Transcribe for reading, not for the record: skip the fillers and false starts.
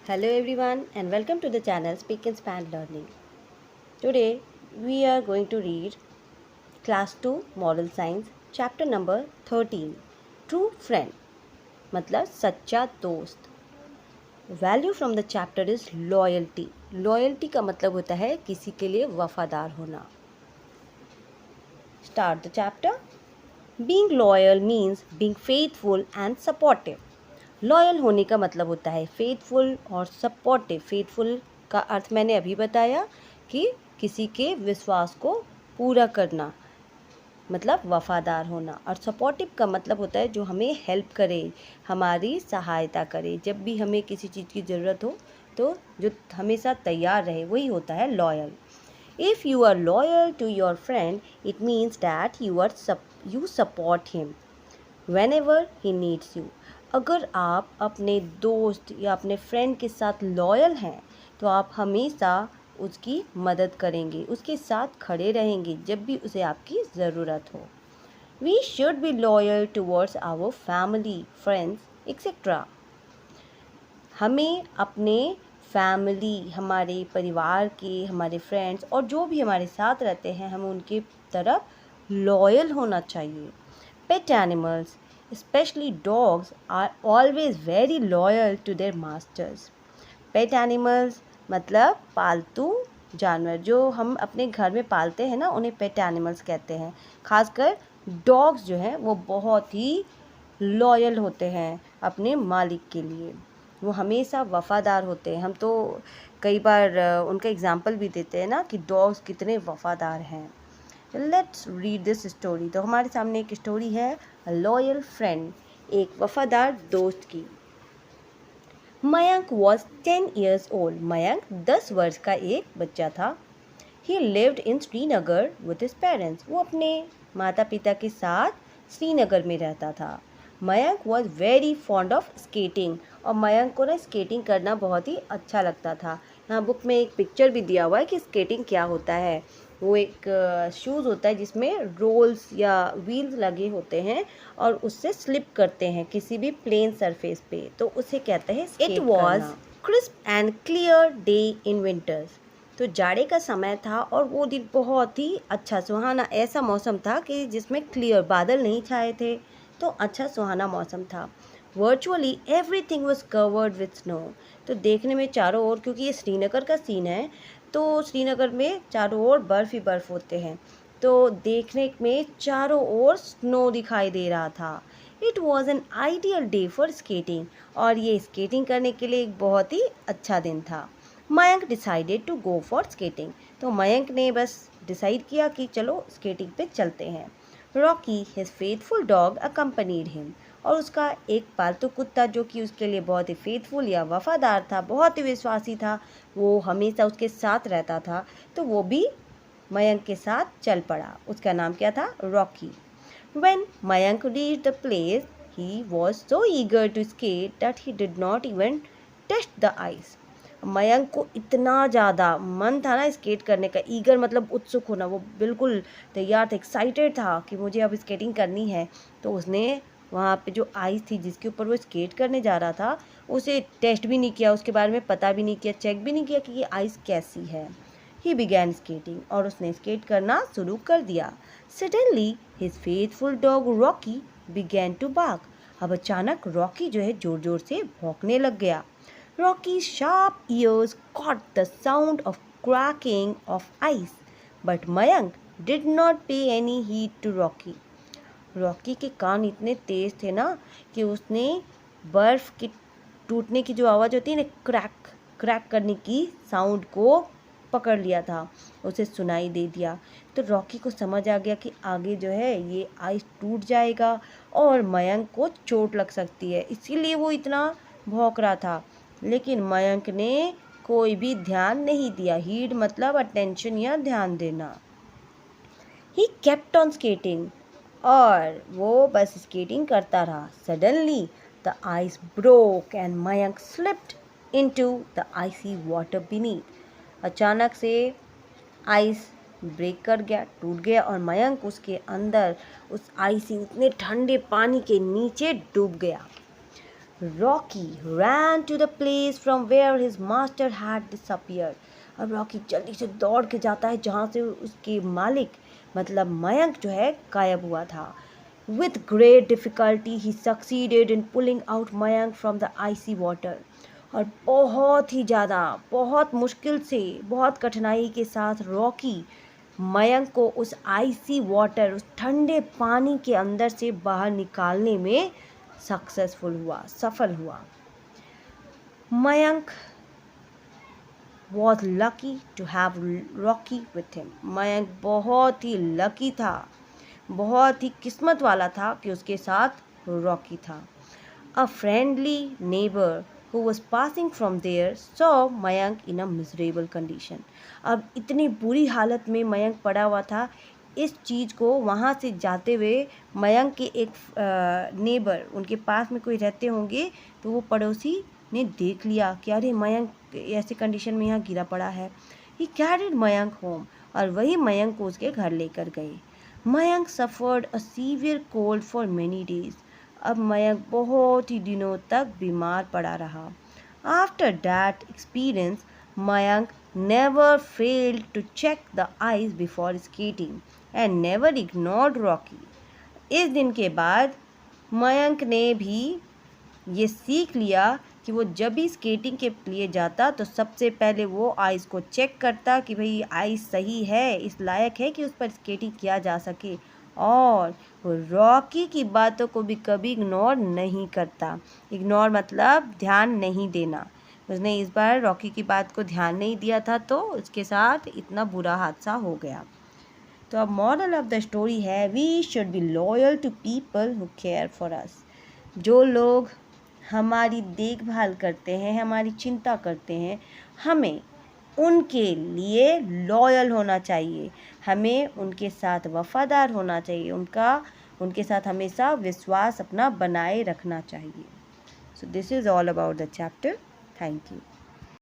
Hello everyone and welcome to the channel Speak and Span Learning. Today we are going to read Class 2 Moral Science chapter number 13 True Friend मतलब सच्चा दोस्त. Value from the chapter is loyalty. Loyalty का मतलब होता है किसी के लिए वफादार होना. Start the chapter. Being loyal means being faithful and supportive. Loyal होने का मतलब होता है फेथफुल और सपोर्टिव. फेथफुल का अर्थ मैंने अभी बताया कि किसी के विश्वास को पूरा करना मतलब वफादार होना. और सपोर्टिव का मतलब होता है जो हमें हेल्प करे, हमारी सहायता करे. जब भी हमें किसी चीज़ की ज़रूरत हो तो जो हमेशा तैयार रहे वही होता है loyal. If you are loyal to your friend, it means that you support him whenever he needs you. अगर आप अपने दोस्त या अपने फ्रेंड के साथ लॉयल हैं तो आप हमेशा उसकी मदद करेंगे, उसके साथ खड़े रहेंगे जब भी उसे आपकी ज़रूरत हो. We should be loyal towards our family, friends, etc. हमें अपने फैमिली, हमारे परिवार के, हमारे फ्रेंड्स और जो भी हमारे साथ रहते हैं हमें उनके तरफ लॉयल होना चाहिए. Pet animals especially dogs are always very loyal to their masters. Pet animals मतलब पालतू जानवर जो हम अपने घर में पालते हैं ना, उन्हें पेट एनिमल्स कहते हैं. खासकर डॉग्स जो हैं वो बहुत ही लॉयल होते हैं अपने मालिक के लिए. वो हमेशा वफ़ादार होते हैं. हम तो कई बार उनका एग्जाम्पल भी देते हैं ना कि डॉग्स कितने वफ़ादार हैं. Let's read this story. तो हमारे सामने एक स्टोरी है लॉयल फ्रेंड, एक वफ़ादार दोस्त की. Mayank was 10 years old. Mayank 10 वर्ष का एक बच्चा था. ही lived in Srinagar with his parents. वो अपने माता पिता के साथ श्रीनगर में रहता था. Mayank was very fond of skating. और मयंक को ना स्केटिंग करना बहुत ही अच्छा लगता था. यहाँ बुक में एक पिक्चर भी दिया हुआ है कि स्केटिंग क्या होता है. वो एक शूज़ होता है जिसमें रोल्स या व्हील्स लगे होते हैं और उससे स्लिप करते हैं किसी भी प्लेन सरफेस पे, तो उसे कहते हैं स्केट करना. It was crisp and clear day in winters. तो जाड़े का समय था और वो दिन बहुत ही अच्छा सुहाना ऐसा मौसम था कि जिसमें क्लियर बादल नहीं छाए थे, तो अच्छा सुहाना मौसम था. Virtually everything was covered with snow. तो देखने में चारों ओर, क्योंकि ये श्रीनगर का सीन है तो श्रीनगर में चारों ओर बर्फ़ ही बर्फ़ होते हैं, तो देखने में चारों ओर स्नो दिखाई दे रहा था. It was an ideal day for skating. और ये स्केटिंग करने के लिए एक बहुत ही अच्छा दिन था. Mayank decided to go for skating. तो मयंक ने बस डिसाइड किया कि चलो स्केटिंग पे चलते हैं. Rocky his faithful dog accompanied him. और उसका एक पालतू कुत्ता जो कि उसके लिए बहुत ही फेथफुल या वफ़ादार था, बहुत ही विश्वासी था, वो हमेशा उसके साथ रहता था, तो वो भी मयंक के साथ चल पड़ा. उसका नाम क्या था? Rocky. When Mayank reached the place, he was so eager to skate that he did not even touch the ice. Mayank को इतना ज़्यादा मन था ना स्केट करने का. ईगर मतलब उत्सुक होना. वो बिल्कुल तैयार था, एक्साइटेड था कि मुझे अब स्केटिंग करनी है. तो उसने वहाँ पे जो आइस थी जिसके ऊपर वो स्केट करने जा रहा था उसे टेस्ट भी नहीं किया, उसके बारे में पता भी नहीं किया, चेक भी नहीं किया कि ये आइस कैसी है. He began skating. और उसने स्केट करना शुरू कर दिया. Suddenly his faithful dog Rocky began to bark. अब अचानक रॉकी जो है जोर जोर से भौंकने लग गया. Rocky's sharp ears caught the sound of cracking of ice, but Mayank did not pay any heed to Rocky. Rocky के कान इतने तेज थे ना कि उसने बर्फ़ के टूटने की जो आवाज़ होती है ना, क्रैक क्रैक करने की साउंड को पकड़ लिया था, उसे सुनाई दे दिया. तो रॉकी को समझ आ गया कि आगे जो है ये आइस टूट जाएगा और मयंक को चोट लग सकती है, इसीलिए वो इतना भौंक रहा था. लेकिन मयंक ने कोई भी ध्यान नहीं दिया. हीड मतलब अटेंशन या ध्यान देना. He kept on skating. और वो बस स्केटिंग करता रहा. Suddenly the ice broke and Mayank slipped into the icy water beneath. अचानक से आइस ब्रेक कर गया, टूट गया और मयंक उसके अंदर उस आइसी इतने ठंडे पानी के नीचे डूब गया. Rocky ran to the place from where his master had disappeared. अब रॉकी जल्दी से दौड़ के जाता है जहाँ से उसके मालिक मतलब मयंक जो है गायब हुआ था. With great difficulty he succeeded in pulling out Mayank from the icy water. और बहुत ही ज़्यादा बहुत मुश्किल से बहुत कठिनाई के साथ रॉकी मयंक को उस आइसी वाटर उस ठंडे पानी के अंदर से बाहर निकालने में सफल हुआ. Mayank was lucky to have Rocky with him. Mayank बहुत ही लकी था, बहुत ही किस्मत वाला था कि उसके साथ रॉकी था. A friendly neighbor who was passing from there saw Mayank in a miserable condition. अब इतनी बुरी हालत में मयंक पड़ा हुआ था. इस चीज़ को वहाँ से जाते हुए मयंक के एक नेबर उनके पास में कोई रहते होंगे तो वो पड़ोसी ने देख लिया कि अरे मयंक ऐसी कंडीशन में यहाँ गिरा पड़ा है. He carried मयंक होम और वही मयंक को उसके घर लेकर गए. Mayank suffered a severe cold for many days. अब मयंक बहुत ही दिनों तक बीमार पड़ा रहा. After that experience, Mayank never failed to check the ice before skating and never ignored Rocky. इस दिन के बाद मयंक ने भी ये सीख लिया कि वो जब भी स्केटिंग के लिए जाता तो सबसे पहले वो आइस को चेक करता कि भाई आइस सही है, इस लायक है कि उस पर स्केटिंग किया जा सके, और वो रॉकी की बातों को भी कभी इग्नोर नहीं करता. इग्नोर मतलब ध्यान नहीं देना. उसने इस बार रॉकी की बात को ध्यान नहीं दिया था तो उसके साथ इतना बुरा हादसा हो गया. तो अब मॉरल ऑफ द स्टोरी है we should be loyal to people who care for us. जो लोग हमारी देखभाल करते हैं, हमारी चिंता करते हैं, हमें उनके लिए लॉयल होना चाहिए, हमें उनके साथ वफ़ादार होना चाहिए, उनके साथ हमेशा विश्वास अपना बनाए रखना चाहिए. So this is all about the chapter. Thank you.